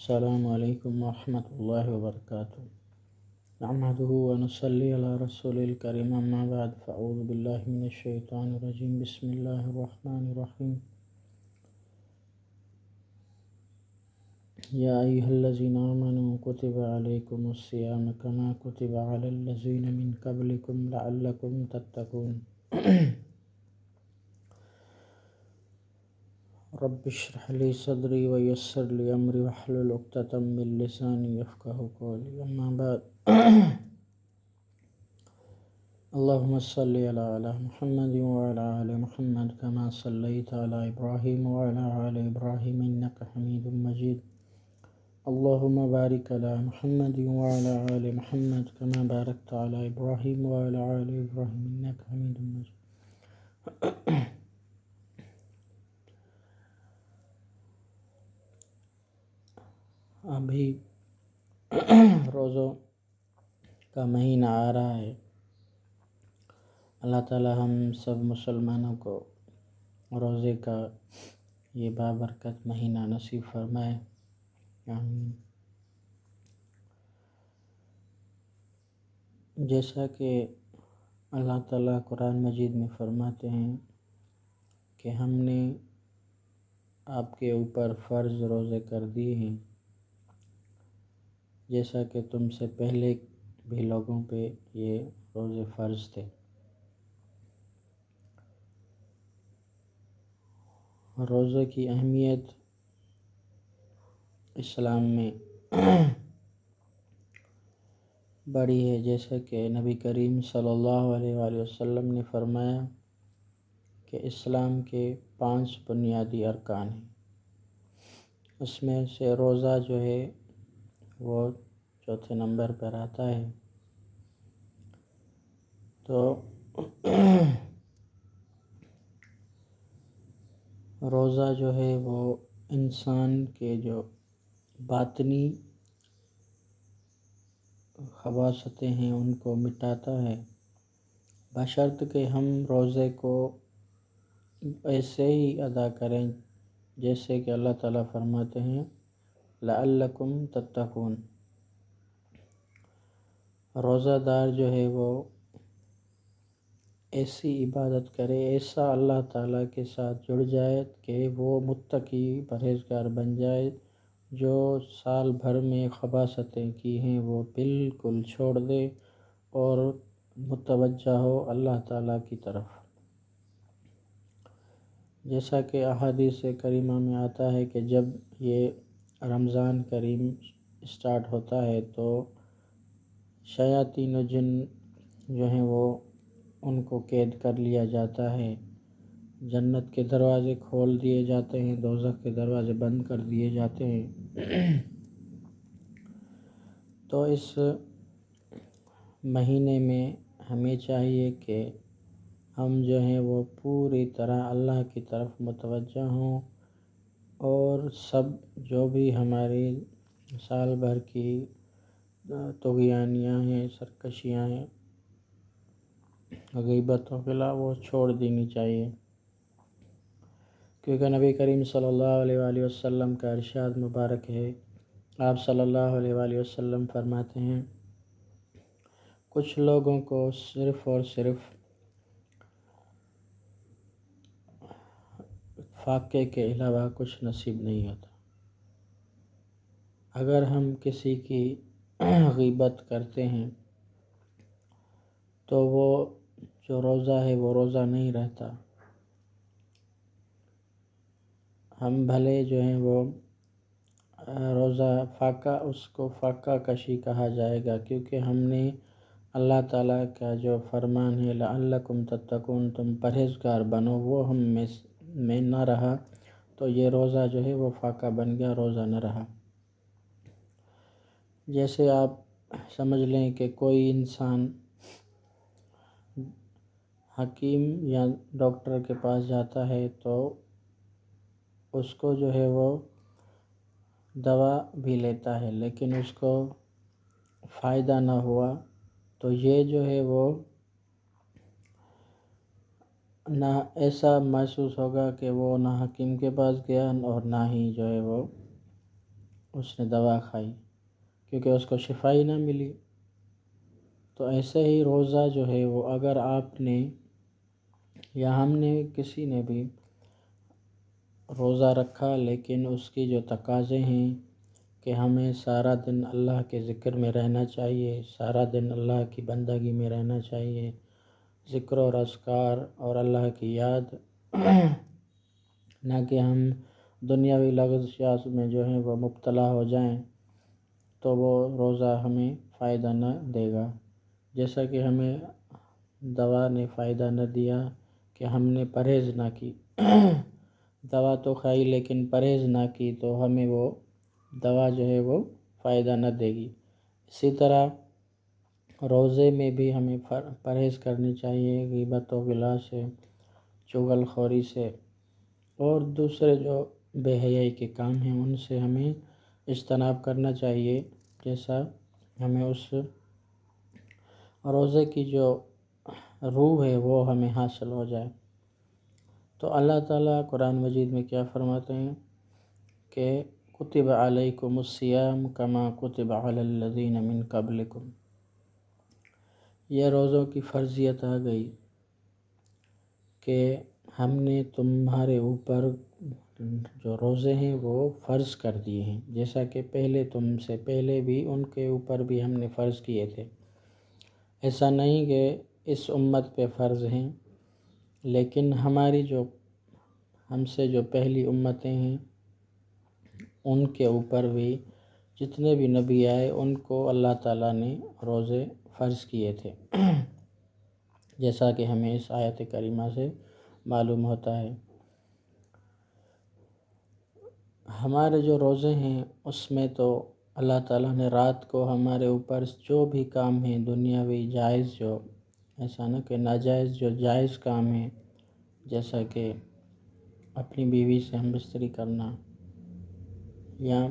السلام علیکم ورحمۃ اللہ وبرکاتہ۔ نحمده ونصلی علی رسول الکریم، اما بعد فاعوذ باللہ من الشیطان الرجیم، بسم اللہ الرحمن الرحیم۔ یا ایھا الذین آمنوا کتب علیکم الصیام کما کتب علی الذین من قبلکم لعلکم تتقون۔ رب اشرح لی صدری ویسر لی امری واحلل عقدۃ من لسانی یفقہوا قولی، اما بعد۔ اللہم صلی علی محمد وعلی آل محمد کما صلیت علی ابراہیم وعلی آل ابراہیم انک حمید مجید۔ اللہم بارک علی محمد وعلی آل محمد کما بارکت علی ابراہیم وعلی آل ابراہیم انک حمید مجید۔ ابھی روزوں کا مہینہ آ رہا ہے۔ اللہ تعالی ہم سب مسلمانوں کو روزے کا یہ بابرکت مہینہ نصیب فرمائے، آمین۔ جیسا کہ اللہ تعالیٰ قرآن مجید میں فرماتے ہیں کہ ہم نے آپ کے اوپر فرض روزے کر دیے ہیں، جیسا کہ تم سے پہلے بھی لوگوں پہ یہ روزے فرض تھے۔ روزے کی اہمیت اسلام میں بڑی ہے، جیسا کہ نبی کریم صلی اللہ علیہ وآلہ وسلم نے فرمایا کہ اسلام کے 5 بنیادی ارکان ہیں۔ اس میں سے روزہ جو ہے وہ چوتھے نمبر پر آتا ہے۔ تو روزہ جو ہے وہ انسان کے جو باطنی خباثتیں ہیں ان کو مٹاتا ہے، بشرط کہ ہم روزے کو ایسے ہی ادا کریں جیسے کہ اللہ تعالیٰ فرماتے ہیں لعلکم تتقون۔ روزہ دار جو ہے وہ ایسی عبادت کرے، ایسا اللہ تعالیٰ کے ساتھ جڑ جائے کہ وہ متقی پرہیزگار بن جائے، جو سال بھر میں خباثتیں کی ہیں وہ بالکل چھوڑ دے اور متوجہ ہو اللہ تعالیٰ کی طرف۔ جیسا کہ احادیث کریمہ میں آتا ہے کہ جب یہ رمضان کریم اسٹارٹ ہوتا ہے تو شیاطین و جن جو ہیں وہ ان کو قید کر لیا جاتا ہے، جنت کے دروازے کھول دیے جاتے ہیں، دوزخ کے دروازے بند کر دیے جاتے ہیں۔ تو اس مہینے میں ہمیں چاہیے کہ ہم جو ہیں وہ پوری طرح اللہ کی طرف متوجہ ہوں، اور سب جو بھی ہماری سال بھر کی طغیانیاں ہیں، سرکشیاں ہیں، غیبت وغیرہ وہ چھوڑ دینی چاہیے، کیونکہ نبی کریم صلی اللہ علیہ وآلہ وسلم کا ارشاد مبارک ہے۔ آپ صلی اللہ علیہ وآلہ وسلم فرماتے ہیں کچھ لوگوں کو صرف اور صرف فاقے کے علاوہ کچھ نصیب نہیں ہوتا۔ اگر ہم کسی کی غیبت کرتے ہیں تو وہ جو روزہ ہے وہ روزہ نہیں رہتا۔ ہم بھلے جو ہیں وہ روزہ فاقہ، اس کو فاقہ کشی کہا جائے گا، کیونکہ ہم نے اللہ تعالیٰ کا جو فرمان ہے لعلکم تتقون، تم پرہیزگار بنو، وہ ہم میں نہ رہا تو یہ روزہ جو ہے وہ فاقہ بن گیا، روزہ نہ رہا۔ جیسے آپ سمجھ لیں کہ کوئی انسان حکیم یا ڈاکٹر کے پاس جاتا ہے تو اس کو جو ہے وہ دوا بھی لیتا ہے لیکن اس کو فائدہ نہ ہوا، تو یہ جو ہے وہ نہ ایسا محسوس ہوگا کہ وہ نہ حکیم کے پاس گیا اور نہ ہی جو ہے وہ اس نے دوا کھائی کیونکہ اس کو شفا ہی نہ ملی۔ تو ایسے ہی روزہ جو ہے وہ اگر آپ نے یا ہم نے کسی نے بھی روزہ رکھا، لیکن اس کی جو تقاضے ہیں کہ ہمیں سارا دن اللہ کے ذکر میں رہنا چاہیے، سارا دن اللہ کی بندگی میں رہنا چاہیے، ذکر اور اذکار اور اللہ کی یاد، نہ کہ ہم دنیاوی لغزشات میں جو ہیں وہ مبتلا ہو جائیں، تو وہ روزہ ہمیں فائدہ نہ دے گا۔ جیسا کہ ہمیں دوا نے فائدہ نہ دیا کہ ہم نے پرہیز نہ کی، دوا تو کھائی لیکن پرہیز نہ کی، تو ہمیں وہ دوا جو ہے وہ فائدہ نہ دے گی۔ اسی طرح روزے میں بھی ہمیں پرہیز کرنی چاہیے غیبت و غلا سے، چغل خوری سے، اور دوسرے جو بے حیائی کے کام ہیں ان سے ہمیں اجتناب کرنا چاہیے، جیسا ہمیں اس روزے کی جو روح ہے وہ ہمیں حاصل ہو جائے۔ تو اللہ تعالیٰ قرآن مجید میں کیا فرماتے ہیں کہ کتب علیکم الصیام کما کتب علی الذین من قبلکم، یہ روزوں کی فرضیت آ گئی کہ ہم نے تمہارے اوپر جو روزے ہیں وہ فرض کر دیے ہیں، جیسا کہ پہلے تم سے پہلے بھی ان کے اوپر بھی ہم نے فرض کیے تھے۔ ایسا نہیں کہ اس امت پہ فرض ہیں، لیکن ہم سے جو پہلی امتیں ہیں ان کے اوپر بھی جتنے بھی نبی آئے ان کو اللہ تعالیٰ نے روزے فرض کیے تھے، جیسا کہ ہمیں اس آیت کریمہ سے معلوم ہوتا ہے۔ ہمارے جو روزے ہیں اس میں تو اللہ تعالیٰ نے رات کو ہمارے اوپر جو بھی کام ہیں دنیاوی جائز، جو ایسا نہ کہ ناجائز، جو جائز کام ہیں جیسا کہ اپنی بیوی سے ہم بستری کرنا یا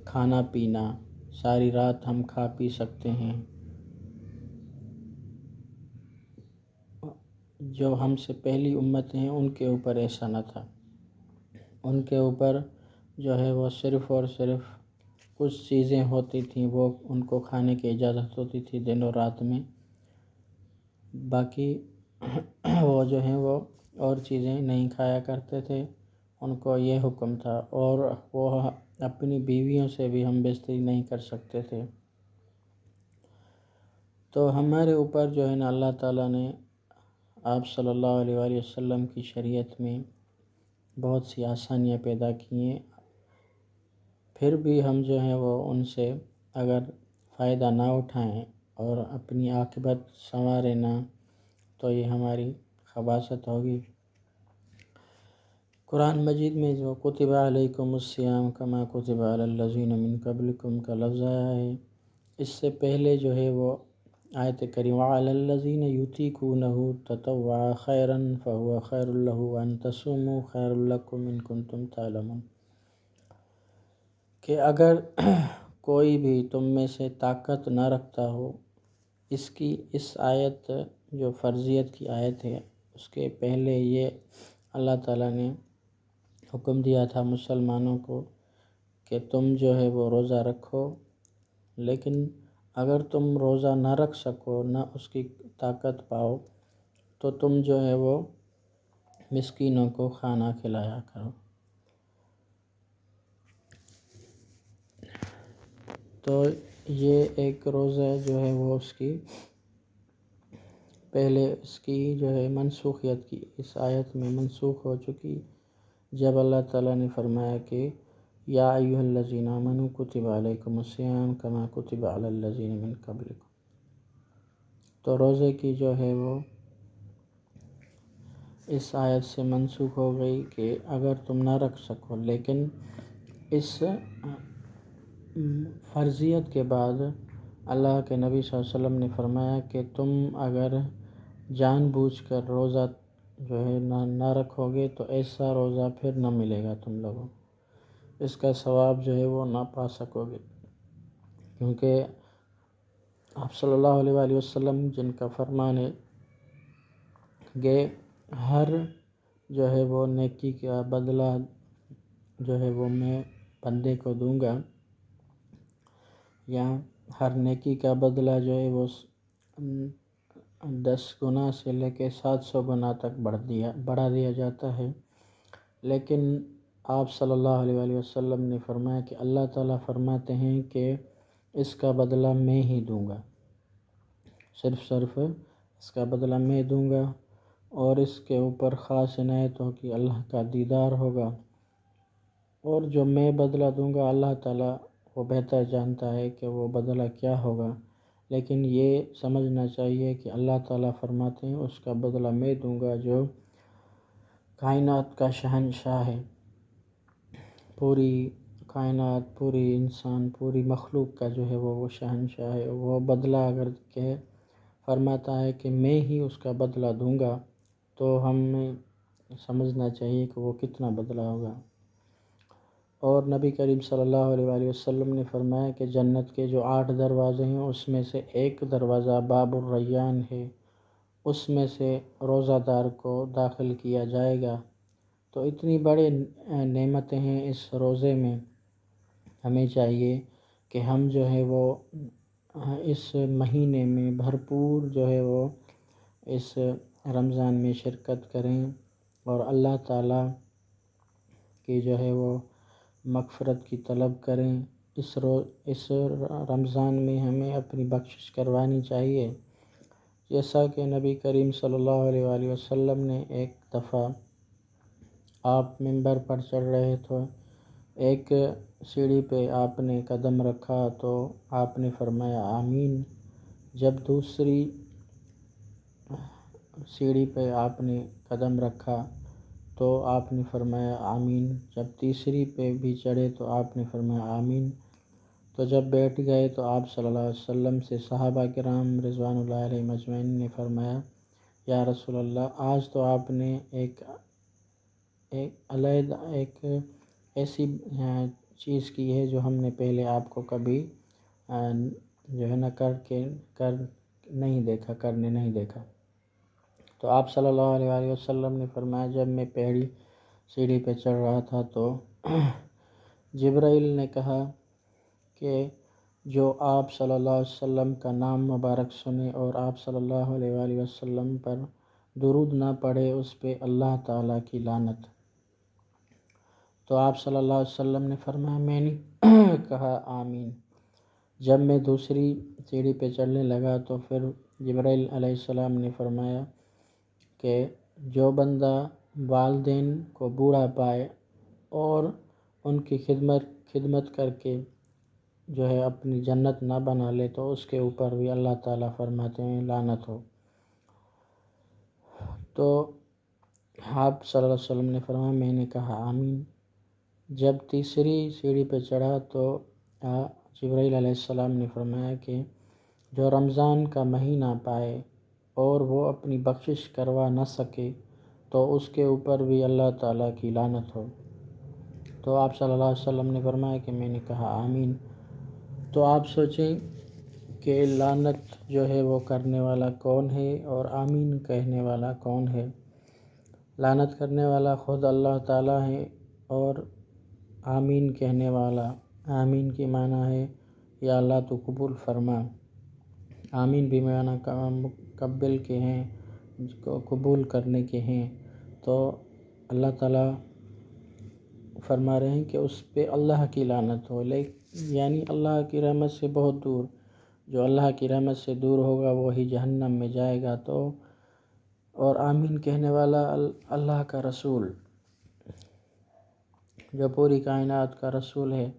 کھانا پینا، ساری رات ہم کھا پی سکتے ہیں، جو ہم سے پہلی امتیں ہیں ان کے اوپر ایسا نہ تھا۔ ان کے اوپر جو ہے وہ صرف اور صرف کچھ چیزیں ہوتی تھیں، وہ ان کو کھانے کی اجازت ہوتی تھی دن اور رات میں، باقی وہ جو ہیں وہ اور چیزیں نہیں کھایا کرتے تھے، ان کو یہ حکم تھا، اور وہ اپنی بیویوں سے بھی ہم بستری نہیں کر سکتے تھے۔ تو ہمارے اوپر جو ہے نا اللہ تعالیٰ نے آپ صلی اللہ علیہ وآلہ وسلم کی شریعت میں بہت سی آسانیاں پیدا کی ہیں، پھر بھی ہم جو ہیں وہ ان سے اگر فائدہ نہ اٹھائیں اور اپنی عاقبت سنوارے نہ، تو یہ ہماری خباثت ہوگی۔ قرآن مجید میں جو کتب علیکم الصیام کما کتب علی الذین من قبلکم کا لفظ آیا ہے، اس سے پہلے جو ہے وہ آیت کریمہ علی الذین یطیقونہ تطوعا خیرا فہو خیر لہ وان تصوموا خیر لکم ان کنتم تعلمون، کہ اگر کوئی بھی تم میں سے طاقت نہ رکھتا ہو، اس آیت جو فرضیت کی آیت ہے اس کے پہلے یہ اللہ تعالیٰ نے حکم دیا تھا مسلمانوں کو کہ تم جو ہے وہ روزہ رکھو، لیکن اگر تم روزہ نہ رکھ سکو، نہ اس کی طاقت پاؤ، تو تم جو ہے وہ مسکینوں کو کھانا کھلایا کرو۔ تو یہ ایک روزہ جو ہے وہ اس کی پہلے اس کی جو ہے منسوخیت کی اس آیت میں منسوخ ہو چکی، جب اللہ تعالیٰ نے فرمایا کہ یا ایھا الذین آمنوا کتب علیکم الصیام کما کتب علی الذین من قبلکم، تو روزے کی جو ہے وہ اس آیت سے منسوخ ہو گئی کہ اگر تم نہ رکھ سکو، لیکن اس فرضیت کے بعد اللہ کے نبی صلی اللہ علیہ وسلم نے فرمایا کہ تم اگر جان بوجھ کر روزہ جو ہے نہ رکھو گے تو ایسا روزہ پھر نہ ملے گا تم لوگوں کو، اس کا ثواب جو ہے وہ نہ پا سکو گے، کیونکہ آپ صلی اللہ علیہ وآلہ وسلم جن کا فرمان ہے کہ ہر جو ہے وہ نیکی کا بدلہ جو ہے وہ میں بندے کو دوں گا، یا ہر نیکی کا بدلہ جو ہے وہ 10 گنا سے لے کے 700 گنا تک بڑھا دیا جاتا ہے۔ لیکن آپ صلی اللہ علیہ وآلہ وسلم نے فرمایا کہ اللہ تعالیٰ فرماتے ہیں کہ اس کا بدلہ میں ہی دوں گا، صرف اس کا بدلہ میں دوں گا، اور اس کے اوپر خاص عنایت ہو کہ اللہ کا دیدار ہوگا، اور جو میں بدلہ دوں گا اللہ تعالیٰ وہ بہتر جانتا ہے کہ وہ بدلہ کیا ہوگا۔ لیکن یہ سمجھنا چاہیے کہ اللہ تعالیٰ فرماتے ہیں اس کا بدلہ میں دوں گا جو کائنات کا شہنشاہ ہے، پوری کائنات، پوری انسان، پوری مخلوق کا جو ہے وہ شہنشاہ ہے۔ وہ بدلہ اگر کہ فرماتا ہے کہ میں ہی اس کا بدلہ دوں گا، تو ہمیں سمجھنا چاہیے کہ وہ کتنا بدلہ ہوگا۔ اور نبی کریم صلی اللہ علیہ وآلہ وسلم نے فرمایا کہ جنت کے جو 8 دروازے ہیں اس میں سے ایک دروازہ باب الریان ہے، اس میں سے روزہ دار کو داخل کیا جائے گا۔ تو اتنی بڑی نعمتیں ہیں اس روزے میں، ہمیں چاہیے کہ ہم جو ہے وہ اس مہینے میں بھرپور جو ہے وہ اس رمضان میں شرکت کریں، اور اللہ تعالیٰ کی جو ہے وہ مغفرت کی طلب کریں۔ اس رمضان میں ہمیں اپنی بخشش کروانی چاہیے، جیسا کہ نبی کریم صلی اللہ علیہ وآلہ وسلم نے ایک دفعہ آپ منبر پر چڑھ رہے تھے، ایک سیڑھی پہ آپ نے قدم رکھا تو آپ نے فرمایا آمین، جب دوسری سیڑھی پہ آپ نے قدم رکھا تو آپ نے فرمایا آمین، جب تیسری پہ بھی چڑھے تو آپ نے فرمایا آمین، تو جب بیٹھ گئے تو آپ صلی اللہ علیہ وسلم سے صحابہ کرام رضوان اللہ علیہم اجمعین نے فرمایا یا رسول اللہ، آج تو آپ نے ایک علیحدہ ایک ایسی چیز کی ہے جو ہم نے پہلے آپ کو کبھی جو ہے نا کرنے نہیں دیکھا۔ تو آپ صلی اللہ علیہ وآلہ وسلم نے فرمایا جب میں پہلی سیڑھی پہ چڑھ رہا تھا تو جبرائیل نے کہا کہ جو آپ صلی اللہ علیہ وسلم کا نام مبارک سنے اور آپ صلی اللہ علیہ وآلہ وسلم پر درود نہ پڑھے اس پہ اللہ تعالیٰ کی لعنت۔ تو آپ صلی اللہ علیہ وسلم نے فرمایا میں نے کہا آمین۔ جب میں دوسری سیڑھی پہ چڑھنے لگا تو پھر جبرائیل علیہ السلام نے فرمایا کہ جو بندہ والدین کو بوڑھا پائے اور ان کی خدمت کر کے جو ہے اپنی جنت نہ بنا لے تو اس کے اوپر بھی اللہ تعالیٰ فرماتے ہیں لعنت ہو۔ تو آپ صلی اللہ علیہ وسلم نے فرمایا میں نے کہا آمین۔ جب تیسری سیڑھی پہ چڑھا تو جبرائیل علیہ السلام نے فرمایا کہ جو رمضان کا مہینہ پائے اور وہ اپنی بخشش کروا نہ سکے تو اس کے اوپر بھی اللہ تعالیٰ کی لعنت ہو۔ تو آپ صلی اللہ علیہ وسلم نے فرمایا کہ میں نے کہا آمین۔ تو آپ سوچیں کہ لعنت جو ہے وہ کرنے والا کون ہے اور آمین کہنے والا کون ہے؟ لعنت کرنے والا خود اللہ تعالیٰ ہے، اور آمین کہنے والا، آمین کی معنی ہے یا اللہ تو قبول فرما، آمین بھی معنی مقبل کے ہیں، قبول کرنے کے ہیں۔ تو اللہ تعالیٰ فرما رہے ہیں کہ اس پہ اللہ کی لعنت ہو، یعنی اللہ کی رحمت سے بہت دور، جو اللہ کی رحمت سے دور ہوگا وہی جہنم میں جائے گا۔ تو اور آمین کہنے والا اللہ کا رسول جو پوری کائنات کا رسول ہے،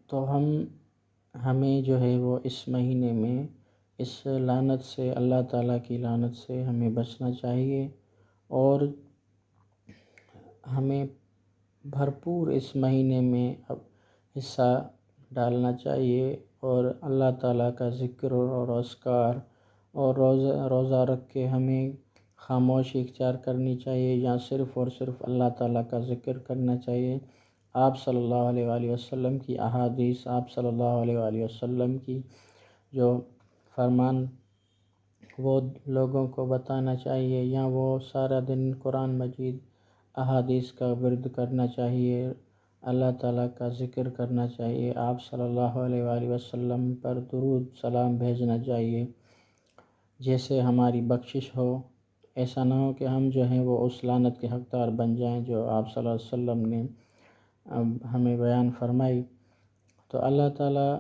تو ہمیں جو ہے وہ اس مہینے میں اس لعنت سے، اللہ تعالیٰ کی لعنت سے ہمیں بچنا چاہیے، اور ہمیں بھرپور اس مہینے میں حصہ ڈالنا چاہیے، اور اللہ تعالیٰ کا ذکر اور اذکار اور روزہ رکھ کے ہمیں خاموشی اختیار کرنی چاہیے، یا صرف اور صرف اللہ تعالیٰ کا ذکر کرنا چاہیے۔ آپ صلی اللہ علیہ وآلہ وسلم کی احادیث، آپ صلی اللہ علیہ وآلہ وسلم کی جو فرمان وہ لوگوں کو بتانا چاہیے، یا وہ سارا دن قرآن مجید احادیث کا ورد کرنا چاہیے، اللہ تعالیٰ کا ذکر کرنا چاہیے، آپ صلی اللہ علیہ وآلہ وسلم پر درود سلام بھیجنا چاہیے، جیسے ہماری بخشش ہو۔ ایسا نہ ہو کہ ہم جو ہیں وہ اس لعنت کے حقدار بن جائیں جو آپ صلی اللہ علیہ وسلم نے ہمیں بیان فرمائی۔ تو اللہ تعالیٰ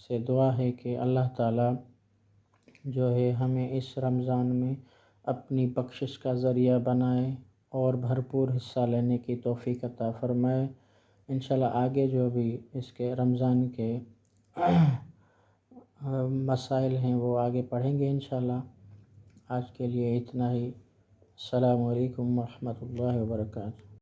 سے دعا ہے کہ اللہ تعالیٰ جو ہے ہمیں اس رمضان میں اپنی بخشش کا ذریعہ بنائے اور بھرپور حصہ لینے کی توفیق عطا فرمائے۔ انشاءاللہ آگے جو بھی اس کے رمضان کے مسائل ہیں وہ آگے پڑھیں گے انشاءاللہ۔ آج کے لیے اتنا ہی۔ السلام علیکم ورحمۃ اللہ وبرکاتہ۔